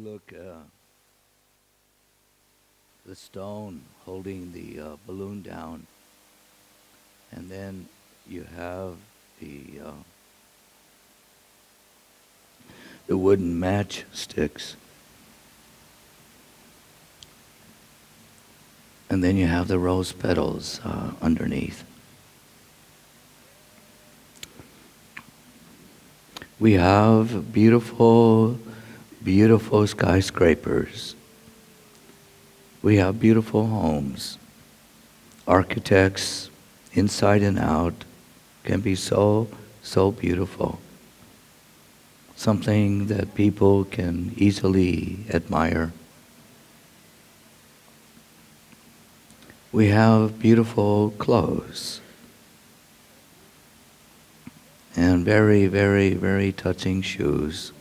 look the stone holding the balloon down, and then you have the wooden matchsticks, and then you have the rose petals underneath. We have beautiful, beautiful skyscrapers. We have beautiful homes. Architects, inside and out, can be so, so beautiful. Something that people can easily admire. We have beautiful clothes. And very, very, very touching shoes.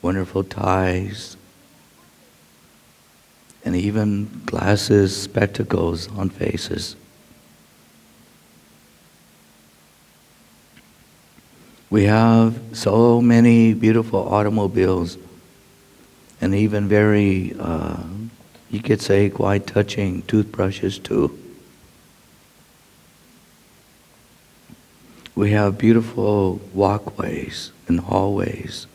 Wonderful ties. And even glasses, spectacles on faces. We have so many beautiful automobiles, and even very, you could say, quite touching toothbrushes too. We have beautiful walkways and hallways.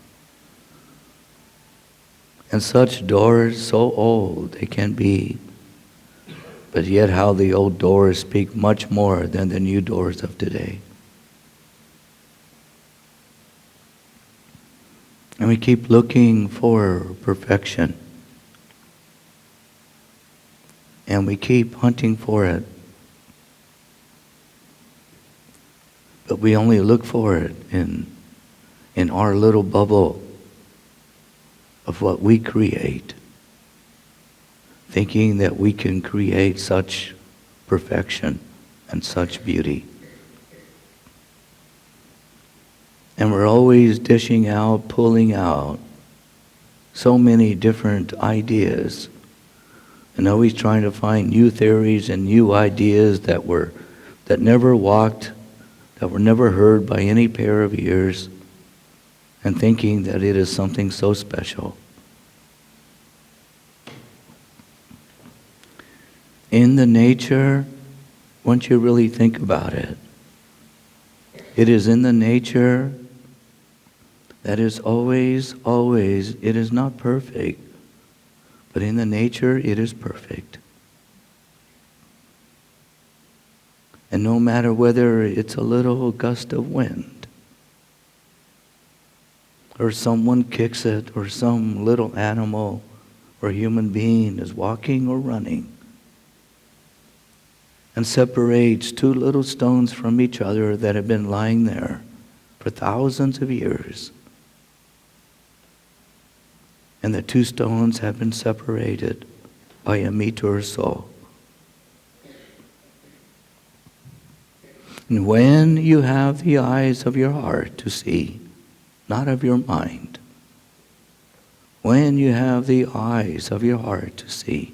And such doors, so old they can be, but yet how the old doors speak much more than the new doors of today. And we keep looking for perfection. And we keep hunting for it. But we only look for it in our little bubble of what we create, thinking that we can create such perfection and such beauty. And we're always dishing out, pulling out so many different ideas, and always trying to find new theories and new ideas that never walked, that were never heard by any pair of ears, and thinking that it is something so special. In the nature, once you really think about it, it is in the nature that is always, always, it is not perfect, but in the nature it is perfect. And no matter whether it's a little gust of wind, or someone kicks it, or some little animal or human being is walking or running, and separates two little stones from each other that have been lying there for thousands of years, and the two stones have been separated by a meter or so. And when you have the eyes of your heart to see, not of your mind, when you have the eyes of your heart to see,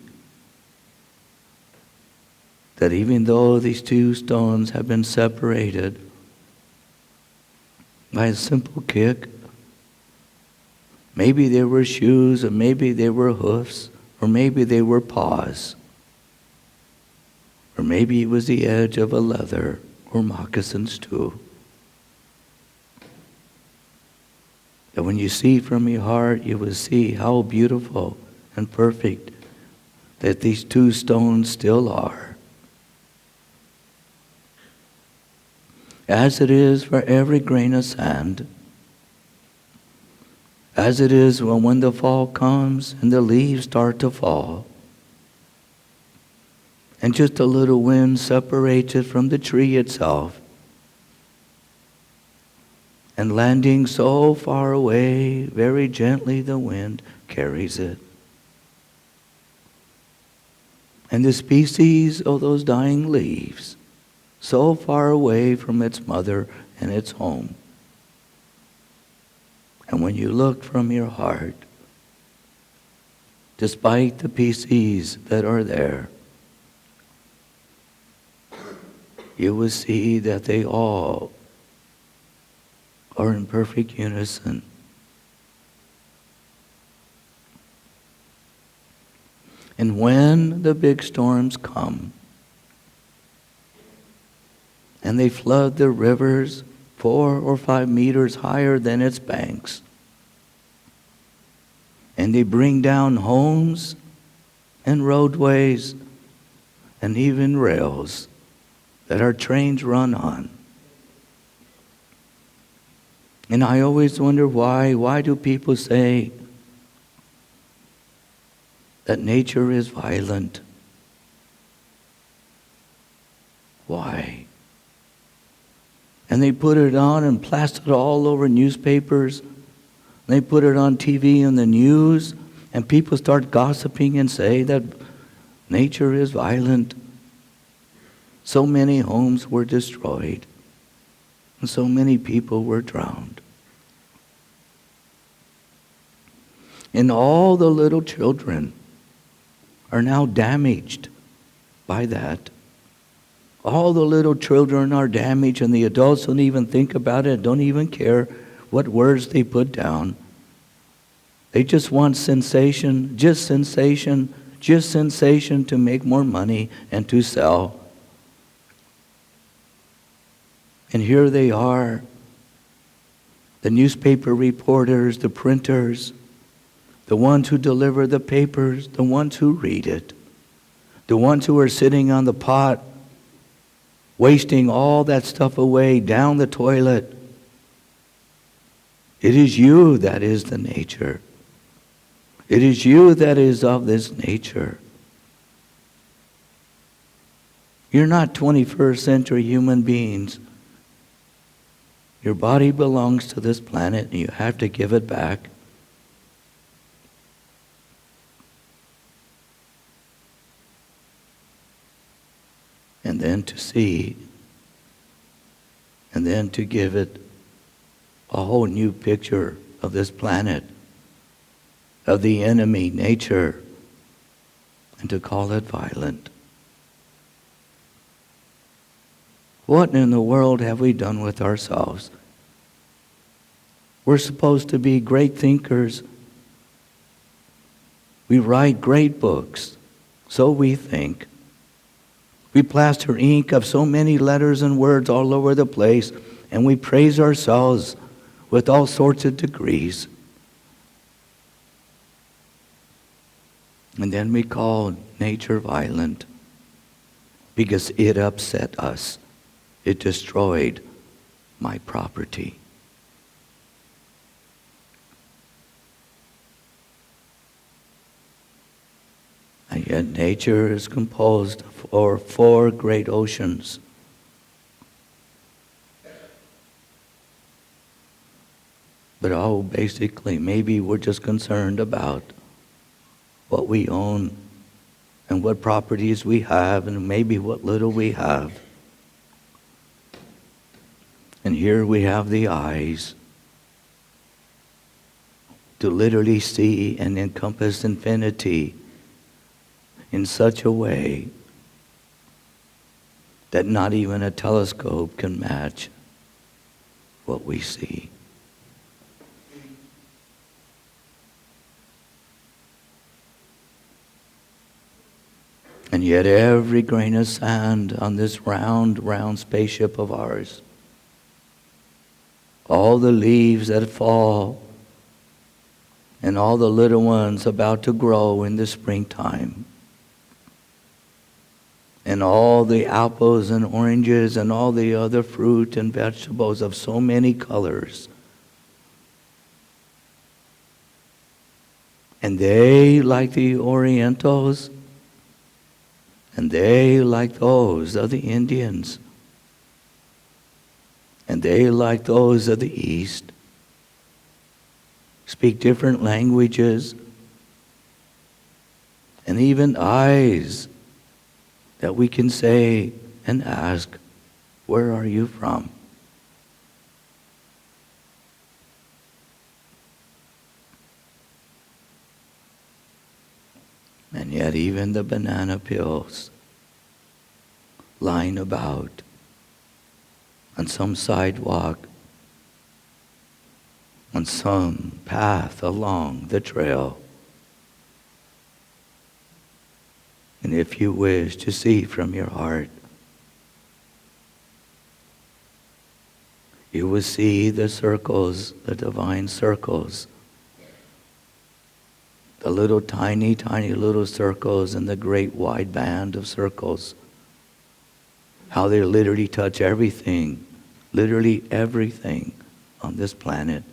that even though these two stones have been separated by a simple kick, maybe they were shoes, or maybe they were hoofs, or maybe they were paws, or maybe it was the edge of a leather or moccasins too. That when you see from your heart, you will see how beautiful and perfect that these two stones still are. As it is for every grain of sand, as it is when the fall comes and the leaves start to fall, and just a little wind separates it from the tree itself, and landing so far away, very gently the wind carries it. And the species of those dying leaves, so far away from its mother and its home. And when you look from your heart, despite the pieces that are there, you will see that they all are in perfect unison. And when the big storms come, and they flood the rivers 4 or 5 meters higher than its banks, and they bring down homes and roadways and even rails that our trains run on. And I always wonder why. Why do people say that nature is violent? Why? And they put it on and plastered it all over newspapers. They put it on TV and the news, and people start gossiping and say that nature is violent. So many homes were destroyed, and so many people were drowned. And all the little children are now damaged by that. All the little children are damaged, and the adults don't even think about it, don't even care what words they put down. They just want sensation, just sensation, just sensation to make more money and to sell. And here they are, the newspaper reporters, the printers, the ones who deliver the papers, the ones who read it, the ones who are sitting on the pot, wasting all that stuff away down the toilet. It is you that is the nature. It is you that is of this nature. You're not 21st century human beings. Your body belongs to this planet, and you have to give it back. And then to see, and then to give it a whole new picture of this planet, of the enemy, nature, and to call it violent. What in the world have we done with ourselves? We're supposed to be great thinkers. We write great books, so we think. We plaster ink of so many letters and words all over the place, and we praise ourselves with all sorts of degrees. And then we call nature violent because it upset us. It destroyed my property. And yet nature is composed of 4 great oceans. But basically, maybe we're just concerned about what we own and what properties we have and maybe what little we have. And here we have the eyes to literally see and encompass infinity in such a way that not even a telescope can match what we see. And yet every grain of sand on this round, round spaceship of ours, all the leaves that fall, and all the little ones about to grow in the springtime, and all the apples and oranges and all the other fruit and vegetables of so many colors. And they, like the Orientals, and they, like those of the Indians, and they, like those of the East, speak different languages, and even eyes that we can say and ask, where are you from? And yet even the banana peels lying about on some sidewalk, on some path along the trail, And if you wish to see from your heart, you will see the circles, the divine circles, the little tiny, tiny little circles and the great wide band of circles. How they literally touch everything, literally everything on this planet.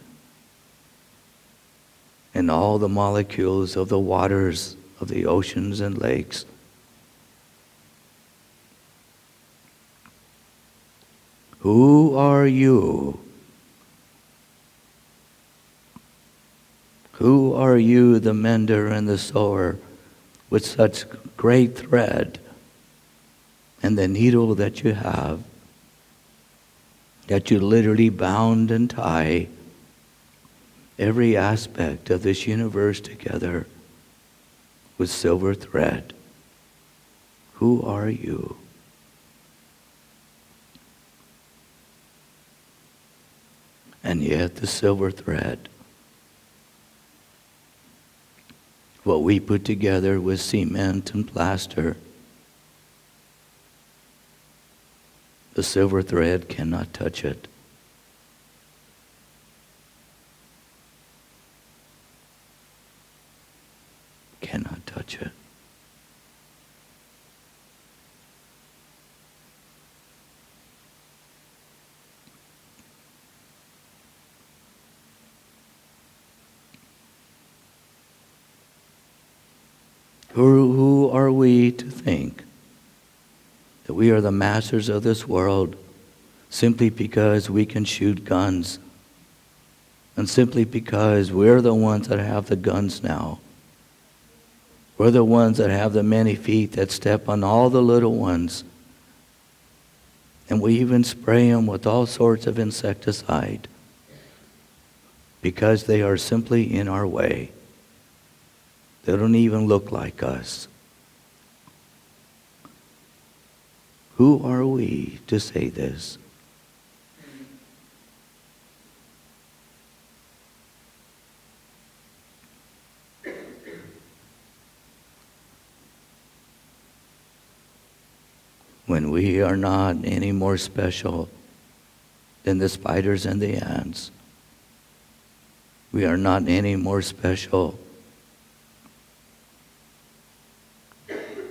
And all the molecules of the waters of the oceans and lakes. Who are you? Who are you, the mender and the sewer, with such great thread and the needle that you have, that you literally bound and tie every aspect of this universe together with silver thread? Who are you? And yet the silver thread, what we put together with cement and plaster, the silver thread cannot touch it. Cannot touch it. Who are we to think that we are the masters of this world simply because we can shoot guns and simply because we're the ones that have the guns now? We're the ones that have the many feet that step on all the little ones. And we even spray them with all sorts of insecticide because they are simply in our way. They don't even look like us. Who are we to say this? When we are not any more special than the spiders and the ants. We are not any more special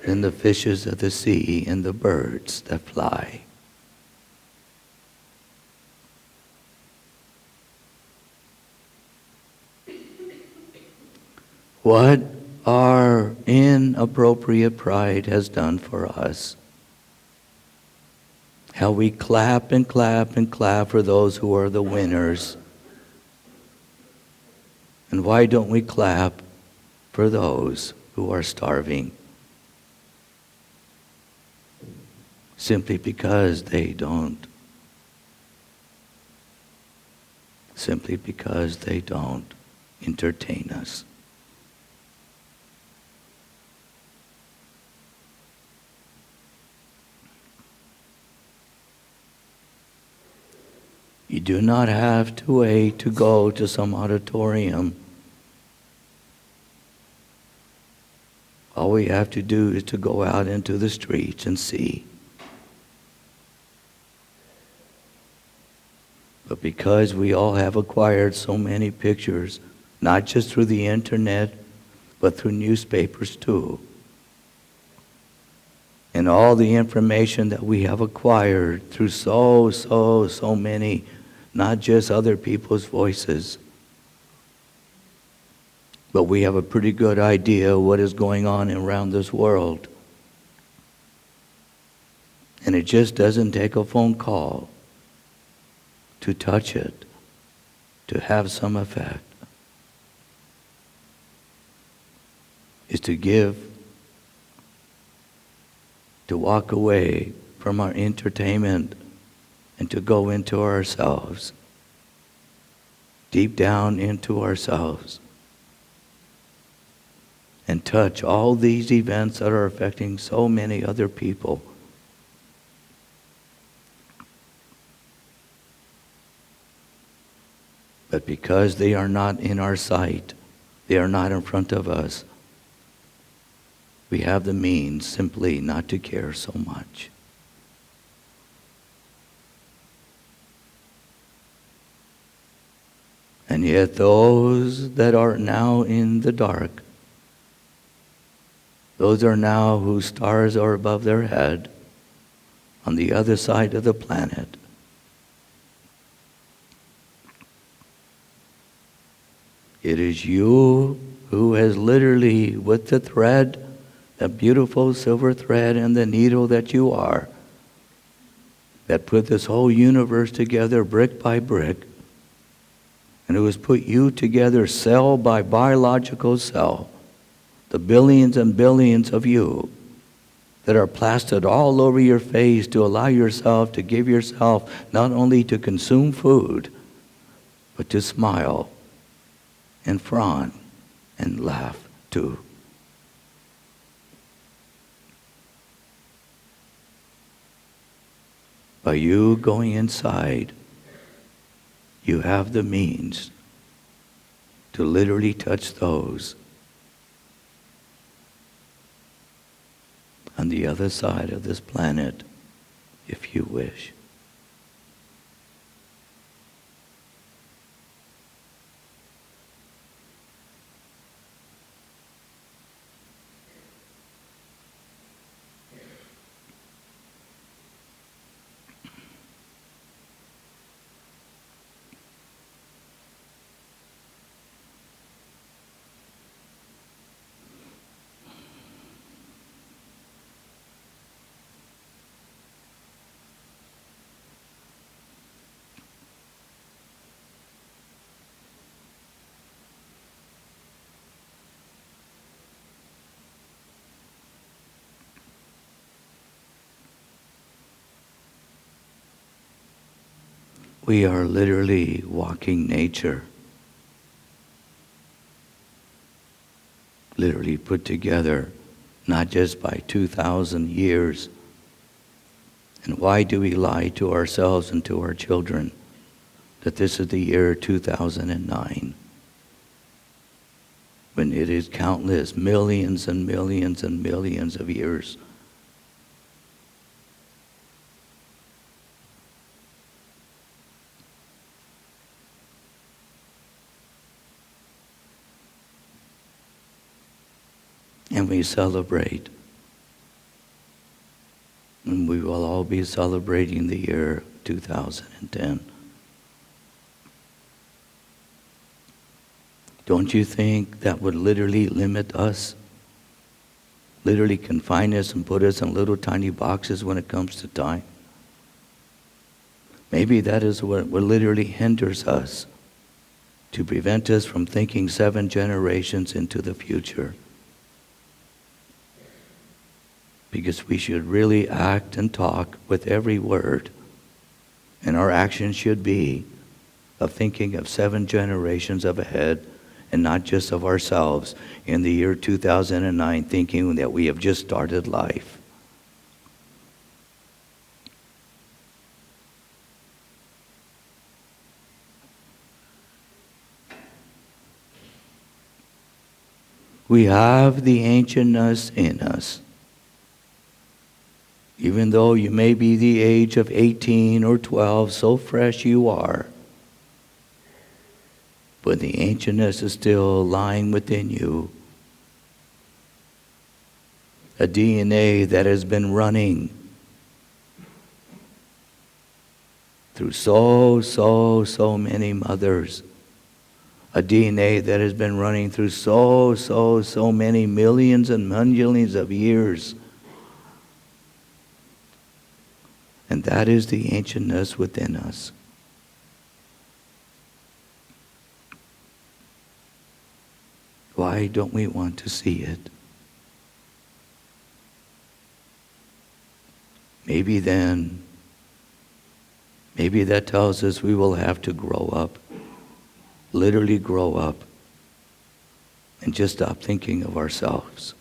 than the fishes of the sea and the birds that fly. What our inappropriate pride has done for us. How we clap and clap and clap for those who are the winners. And why don't we clap for those who are starving? Simply because they don't. Simply because they don't entertain us. You do not have to wait to go to some auditorium. All we have to do is to go out into the streets and see. But because we all have acquired so many pictures, not just through the internet, but through newspapers too, and all the information that we have acquired through so many, not just other people's voices, but we have a pretty good idea of what is going on around this world. And it just doesn't take a phone call to touch it, to have some effect. Is to give, to walk away from our entertainment and to go into ourselves, deep down into ourselves, and touch all these events that are affecting so many other people. But because they are not in our sight, they are not in front of us, We have the means simply not to care so much. And yet those that are now in the dark, those are now whose stars are above their head, on the other side of the planet, it is you who has literally, with the thread, the beautiful silver thread and the needle that you are, that put this whole universe together brick by brick. And it was put you together cell by biological cell, the billions and billions of you that are plastered all over your face to allow yourself to give yourself not only to consume food, but to smile and frown and laugh too. By you going inside, you have the means to literally touch those on the other side of this planet, if you wish. We are literally walking nature, literally put together, not just by 2,000 years. And why do we lie to ourselves and to our children that this is the year 2009, when it is countless millions and millions and millions of years? And we celebrate. And we will all be celebrating the year 2010. Don't you think that would literally limit us? Literally confine us and put us in little tiny boxes when it comes to time? Maybe that is what literally hinders us, to prevent us from thinking 7 generations into the future. Because we should really act and talk with every word. And our action should be of thinking of 7 generations of ahead, and not just of ourselves in the year 2009, thinking that we have just started life. We have the ancientness in us. Even though you may be the age of 18 or 12, so fresh you are, but the ancientness is still lying within you. A DNA that has been running through so many mothers. A DNA that has been running through so many millions and millions of years. And that is the ancientness within us. Why don't we want to see it? Maybe that tells us we will have to grow up, literally grow up, and just stop thinking of ourselves.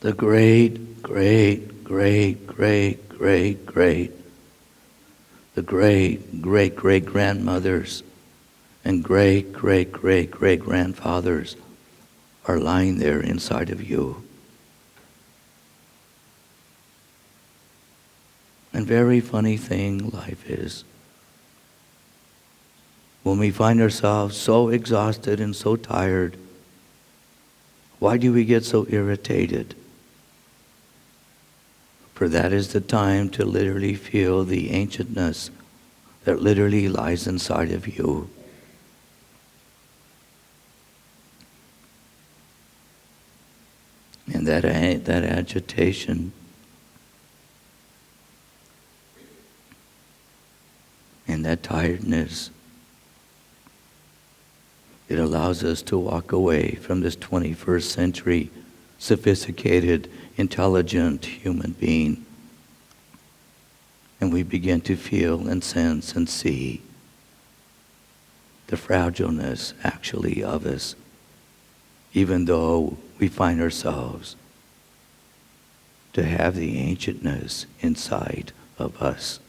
the great, great, great, great, great, great, the great, great, great grandmothers and great, great, great, great grandfathers are lying there inside of you. And very funny thing life is. When we find ourselves so exhausted and so tired, why do we get so irritated? For that is the time to literally feel the ancientness that literally lies inside of you. And that agitation and that tiredness, it allows us to walk away from this 21st century sophisticated, intelligent human being. And we begin to feel and sense and see the fragileness actually of us, even though we find ourselves to have the ancientness inside of us.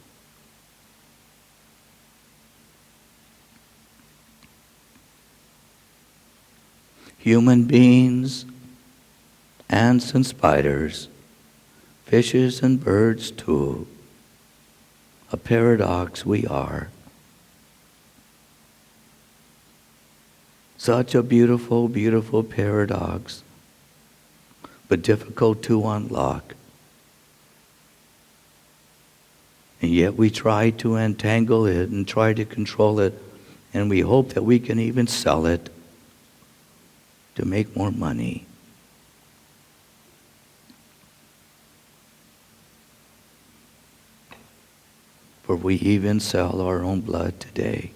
Human beings, ants and spiders, fishes and birds too, a paradox we are. Such a beautiful, beautiful paradox, but difficult to unlock. And yet we try to entangle it and try to control it, and we hope that we can even sell it to make more money. For we even sell our own blood today.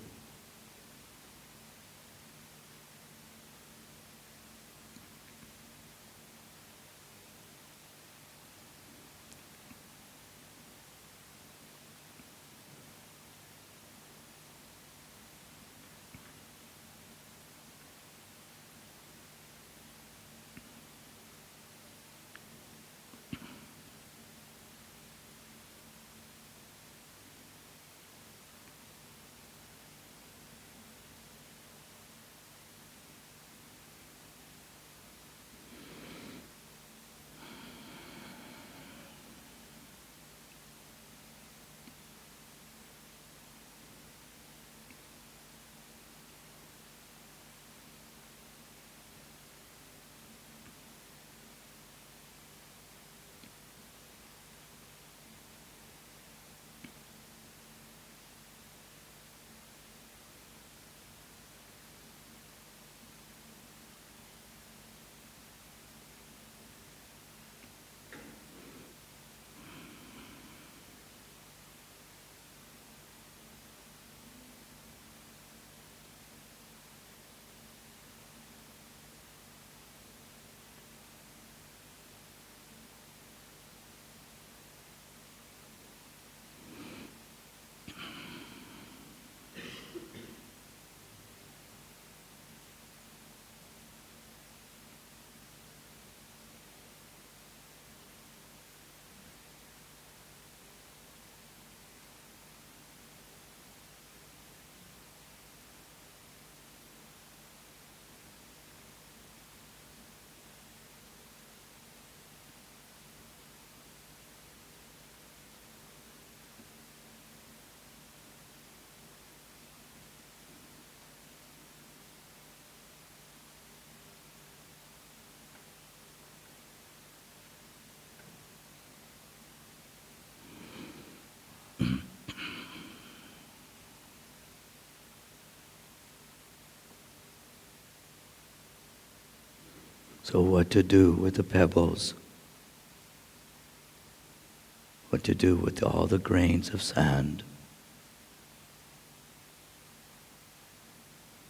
So what to do with the pebbles? What to do with all the grains of sand?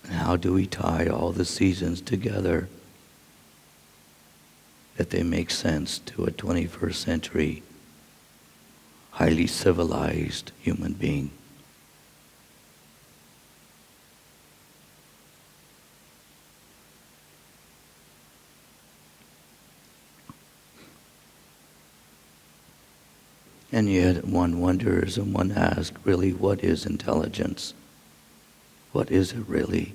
And how do we tie all the seasons together that they make sense to a 21st century, highly civilized human being? And yet one wonders and one asks, really, what is intelligence? What is it really?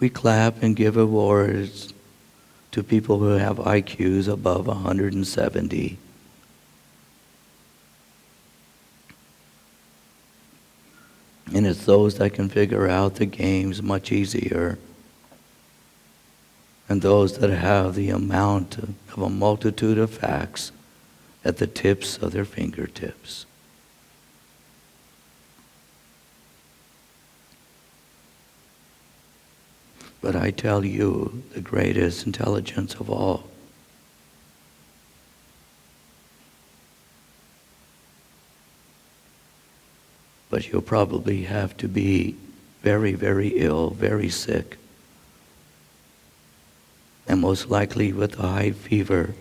We clap and give awards to people who have IQs above 170. And it's those that can figure out the games much easier. And those that have the amount of a multitude of facts at the tips of their fingertips. But I tell you, the greatest intelligence of all but you'll probably have to be very, very ill, very sick, and most likely with a high fever.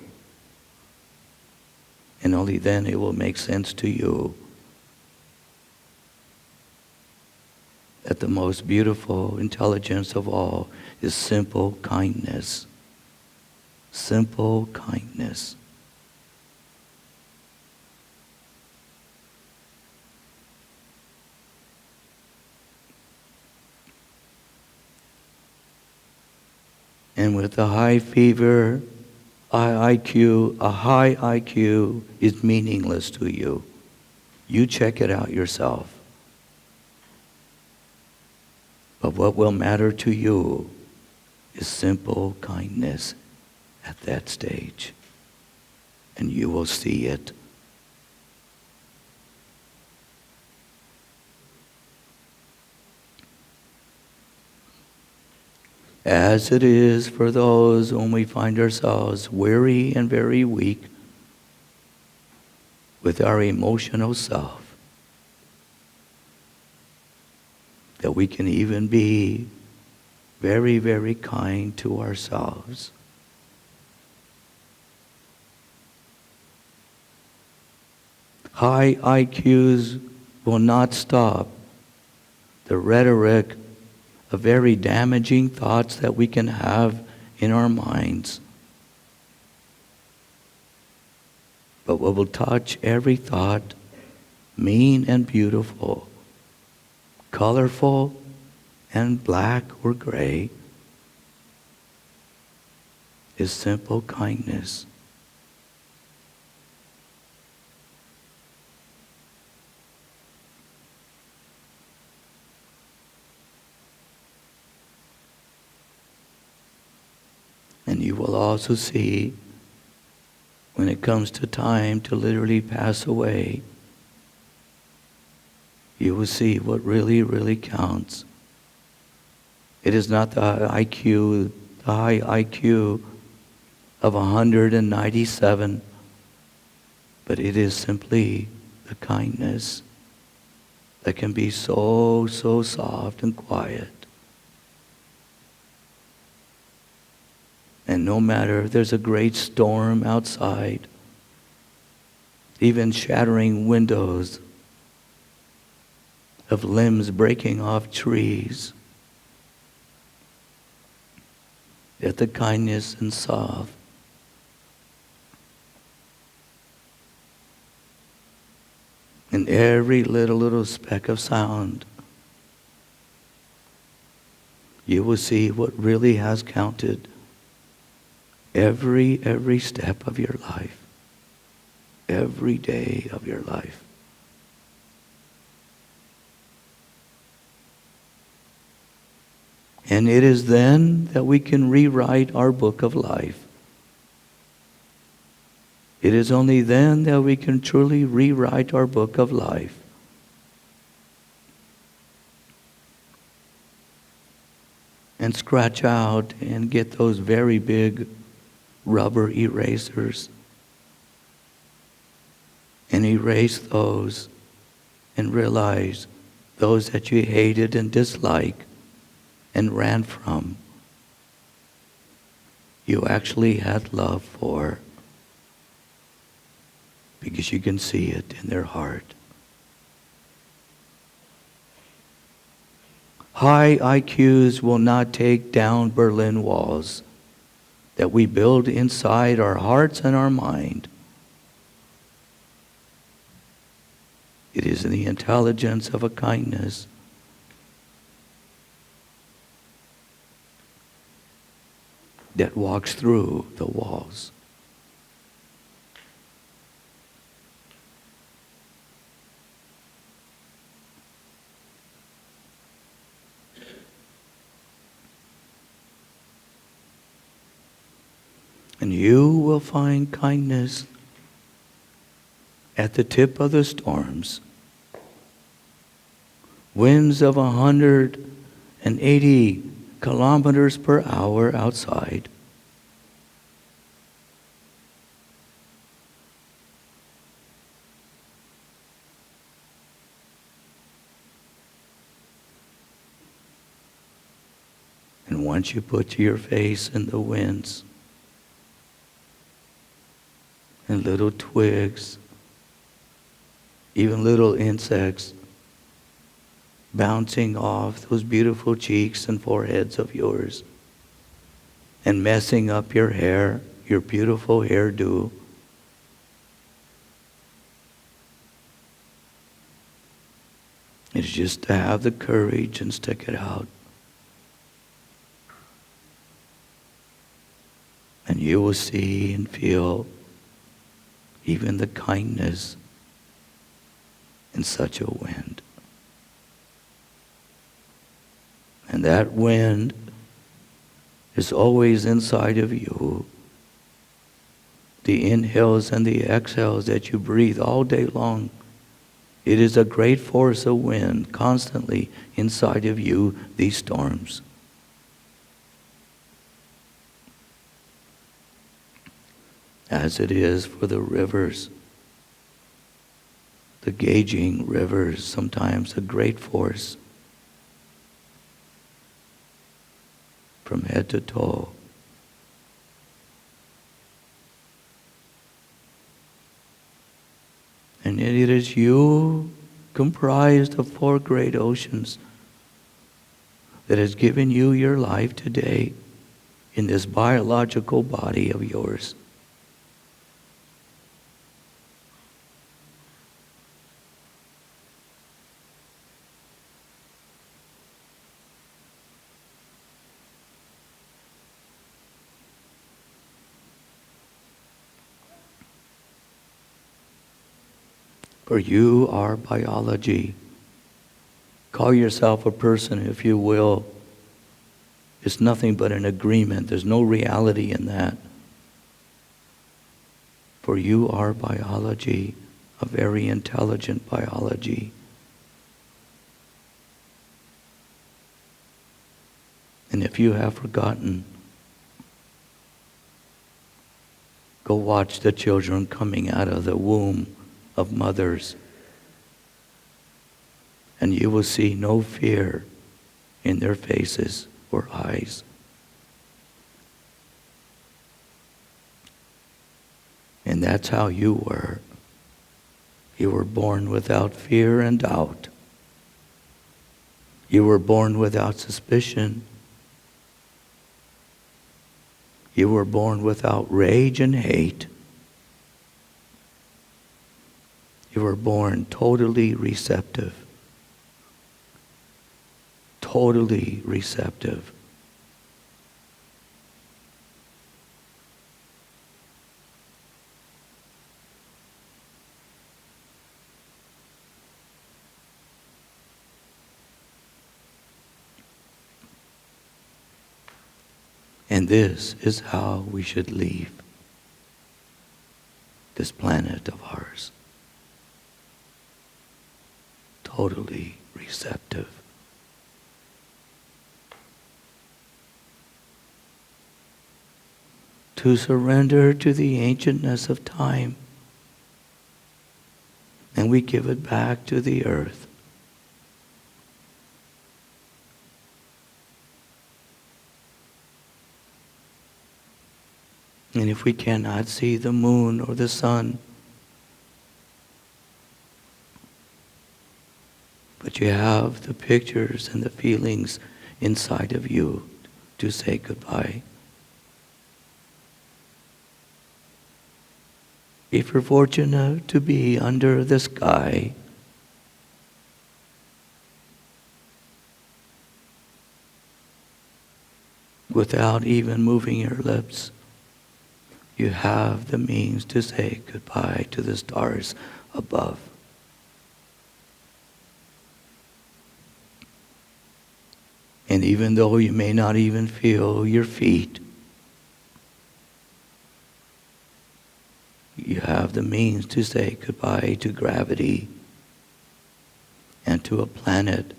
And only then it will make sense to you that the most beautiful intelligence of all is simple kindness. Simple kindness. And with a high fever, a high IQ is meaningless to you. You check it out yourself. But what will matter to you is simple kindness at that stage. And you will see it. As it is for those when we find ourselves weary and very weak with our emotional self, that we can even be very, very kind to ourselves. High IQs will not stop the rhetoric of very damaging thoughts that we can have in our minds. But what will touch every thought, mean and beautiful, colorful and black or gray, is simple kindness. And you will also see, when it comes to time to literally pass away, you will see what really, really counts. It is not the high IQ of 197, but it is simply the kindness that can be so, so soft and quiet. And no matter if there's a great storm outside, even shattering windows of limbs breaking off trees, that the kindness and soft in every little speck of sound, you will see what really has counted. Every step of your life, every day of your life. And it is then that we can rewrite our book of life. It is only then that we can truly rewrite our book of life. And scratch out and get those very big rubber erasers and erase those and realize those that you hated and disliked and ran from, you actually had love for, because you can see it in their heart. High IQs will not take down Berlin walls that we build inside our hearts and our mind. It is the intelligence of a kindness. That walks through the walls. And you will find kindness at the tip of the storms. Winds of 180 kilometers per hour outside. And once you put your face in the winds, and little twigs, even little insects bouncing off those beautiful cheeks and foreheads of yours and messing up your hair, your beautiful hairdo. It's just to have the courage and stick it out. And you will see and feel even the kindness in such a wind. And that wind is always inside of you. The inhales and the exhales that you breathe all day long. It is a great force of wind constantly inside of you, these storms. As it is for the rivers, the gauging rivers, sometimes a great force from head to toe. And yet it is you, comprised of 4 great oceans, that has given you your life today in this biological body of yours. For you are biology. Call yourself a person if you will. It's nothing but an agreement. There's no reality in that. For you are biology, a very intelligent biology. And if you have forgotten, go watch the children coming out of the womb of mothers, and you will see no fear in their faces or eyes. And that's how you were. You were born without fear and doubt. You were born without suspicion. You were born without rage and hate. You were born totally receptive. Totally receptive. And this is how we should leave this planet of ours. Totally receptive. To surrender to the ancientness of time. And we give it back to the earth. And if we cannot see the moon or the sun, but you have the pictures and the feelings inside of you to say goodbye. If you're fortunate to be under the sky, without even moving your lips, you have the means to say goodbye to the stars above. And even though you may not even feel your feet, you have the means to say goodbye to gravity and to a planet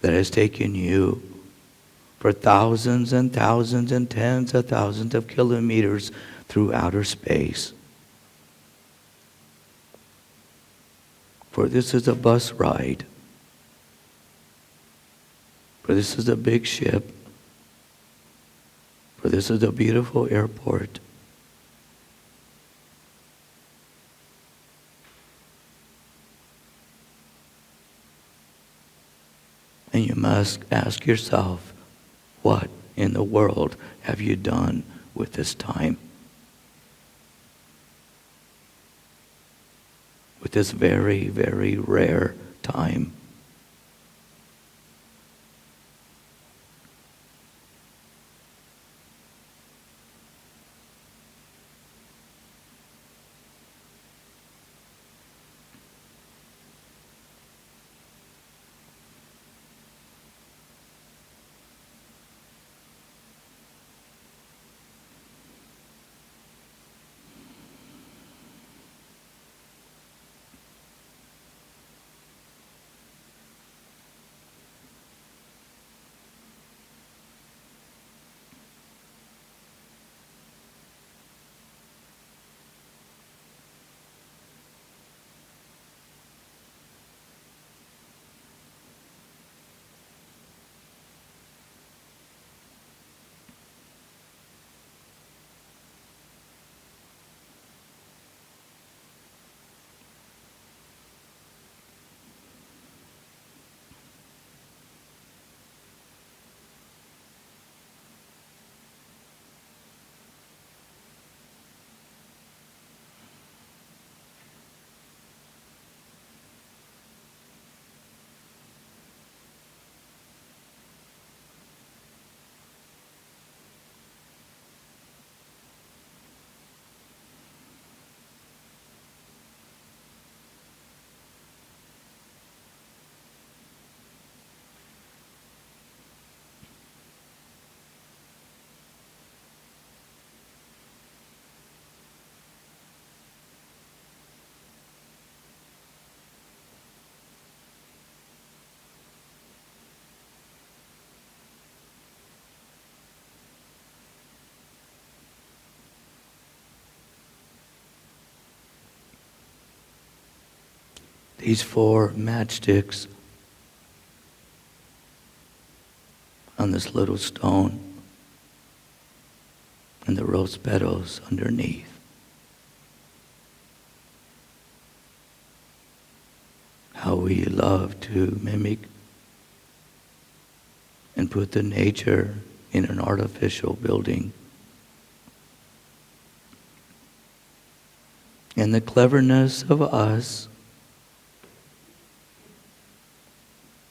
that has taken you for thousands and thousands and tens of thousands of kilometers through outer space. For this is a bus ride. For this is a big ship. For this is a beautiful airport. And you must ask yourself, what in the world have you done with this time? With this very, very rare time. These 4 matchsticks on this little stone and the rose petals underneath. How we love to mimic and put the nature in an artificial building. And the cleverness of us,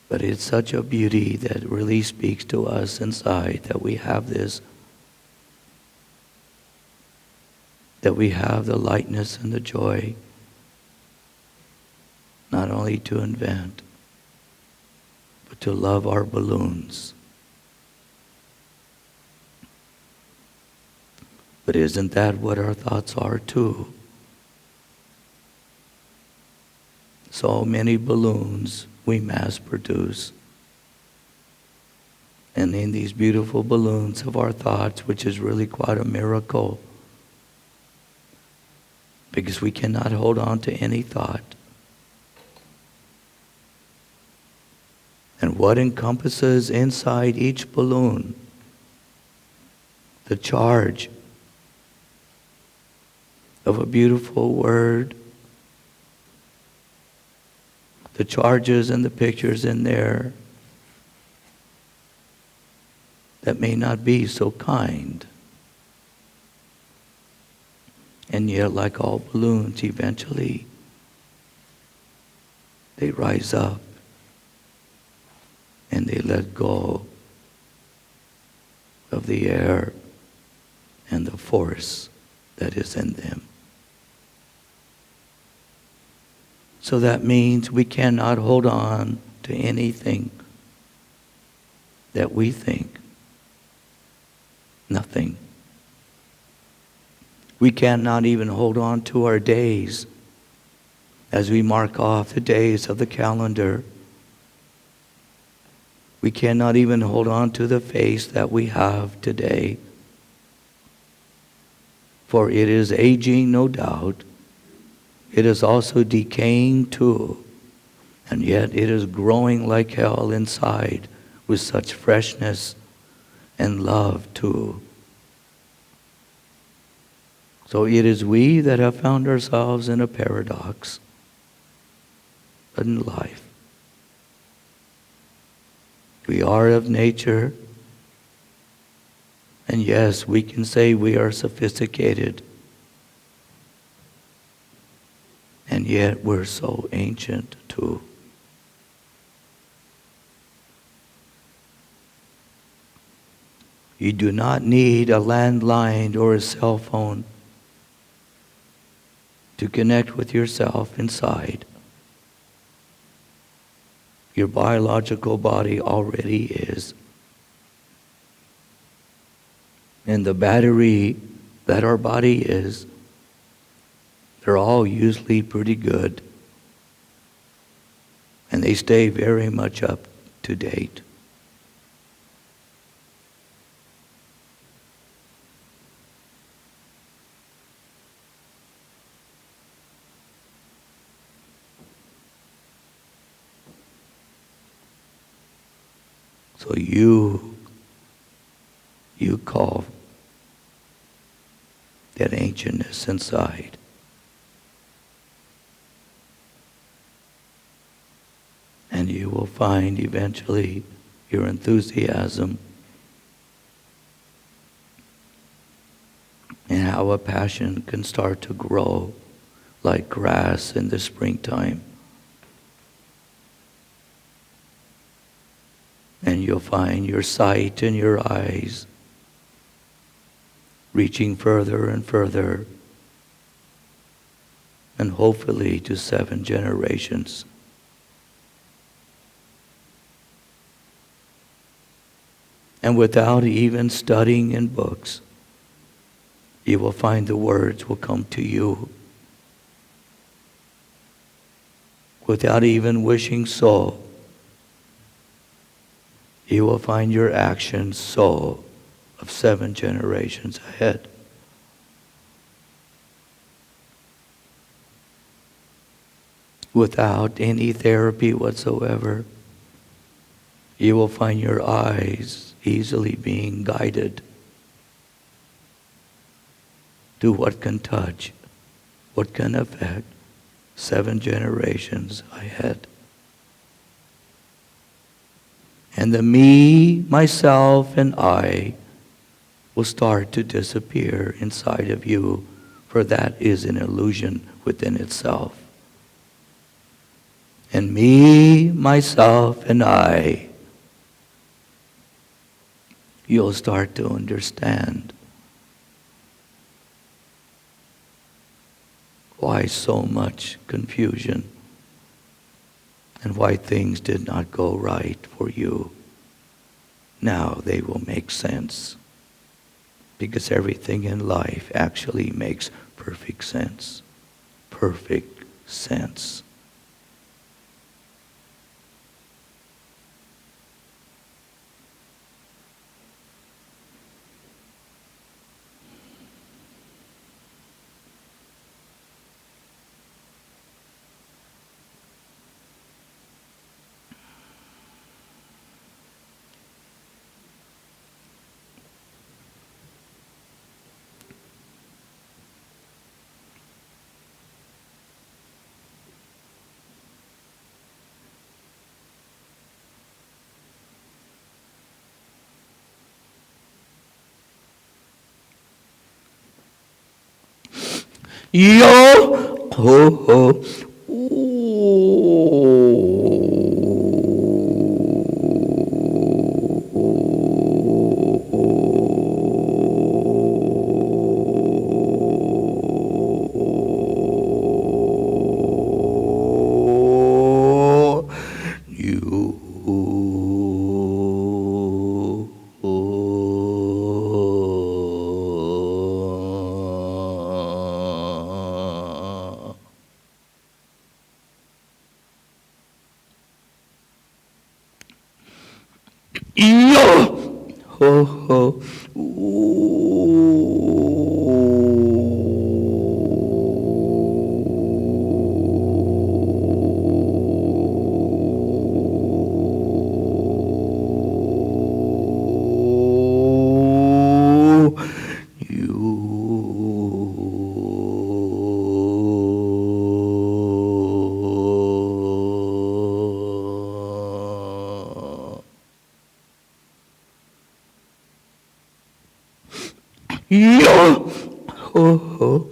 but it's such a beauty that really speaks to us inside that we have this, that we have the lightness and the joy not only to invent, but to love our balloons. But isn't that what our thoughts are too? So many balloons we mass produce. And in these beautiful balloons of our thoughts, which is really quite a miracle, because we cannot hold on to any thought. And what encompasses inside each balloon? The charge of a beautiful word, the charges and the pictures in there that may not be so kind. And yet, like all balloons, eventually they rise up and they let go of the air and the force that is in them. So that means we cannot hold on to anything that we think. Nothing. We cannot even hold on to our days as we mark off the days of the calendar. We cannot even hold on to the face that we have today. For it is aging, no doubt. It is also decaying too. And yet it is growing like hell inside with such freshness and love too. So it is we that have found ourselves in a paradox in life. We are of nature, and yes, we can say we are sophisticated, and yet we're so ancient too. You do not need a landline or a cell phone to connect with yourself inside. Your biological body already is. And the battery that our body is, they're all usually pretty good. And they stay very much up to date. So you call that ancientness inside. And you will find eventually your enthusiasm and how a passion can start to grow like grass in the springtime. And you'll find your sight and your eyes reaching further and further, and hopefully to 7 generations. And without even studying in books, you will find the words will come to you. Without even wishing so, you will find your actions so of 7 generations ahead. Without any therapy whatsoever, you will find your eyes easily being guided to what can touch, what can affect 7 generations ahead. And the me, myself, and I will start to disappear inside of you, for that is an illusion within itself. And me, myself, and I, you'll start to understand why so much confusion and why things did not go right for you. Now they will make sense, because everything in life actually makes perfect sense. Perfect sense. Yo ho ho. Ooh. Yo! Ho ho. Yo! Ho ho.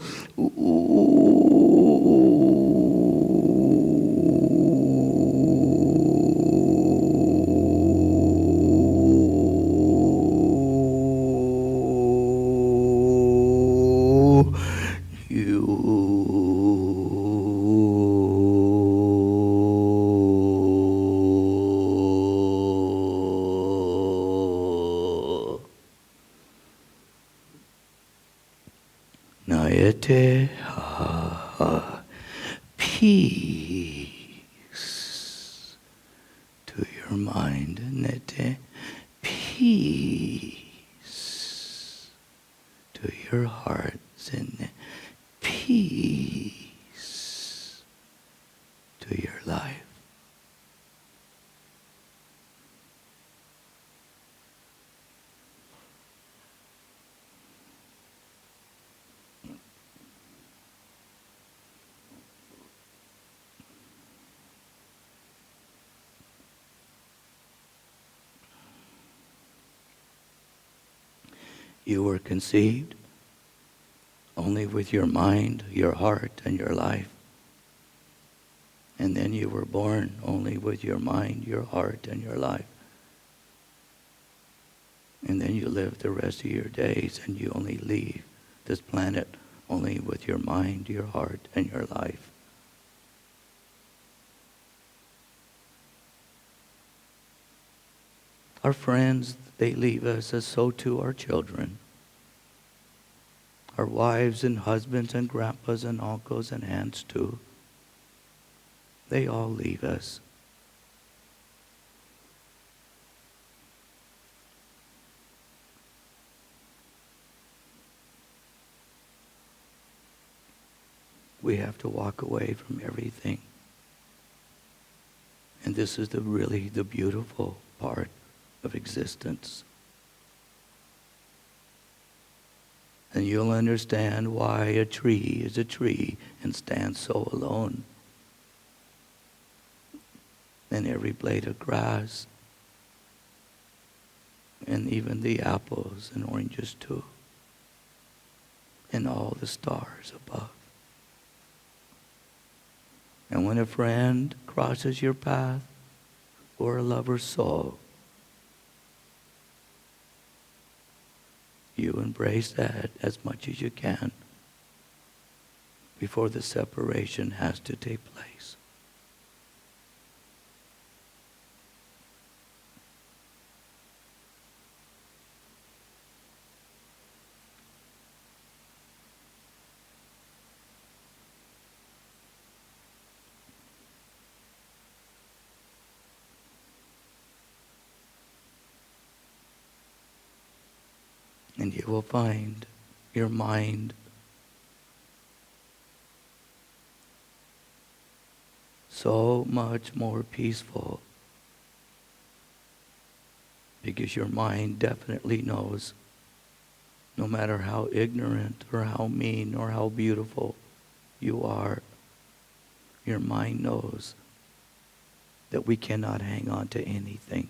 Nayate ha peace to your mind. Nete peace to your heart. Zen peace to your life. You were conceived only with your mind, your heart, and your life. And then you were born only with your mind, your heart, and your life. And then you live the rest of your days and you only leave this planet only with your mind, your heart, and your life. Our friends, they leave us, as so too our children. Our wives and husbands and grandpas and uncles and aunts too. They all leave us. We have to walk away from everything. And this is really the beautiful part of existence. And you'll understand why a tree is a tree and stands so alone. And every blade of grass, and even the apples and oranges too, and all the stars above. And when a friend crosses your path, or a lover's soul, you embrace that as much as you can before the separation has to take place. And you will find your mind so much more peaceful, because your mind definitely knows, no matter how ignorant or how mean or how beautiful you are, your mind knows that we cannot hang on to anything.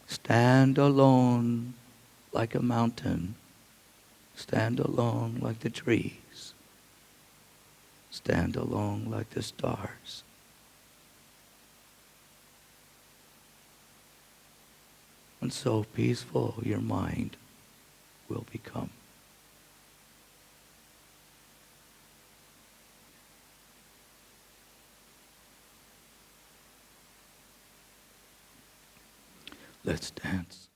Stand alone like a mountain. Stand alone like the trees. Stand alone like the stars. And so peaceful your mind will become. Let's dance.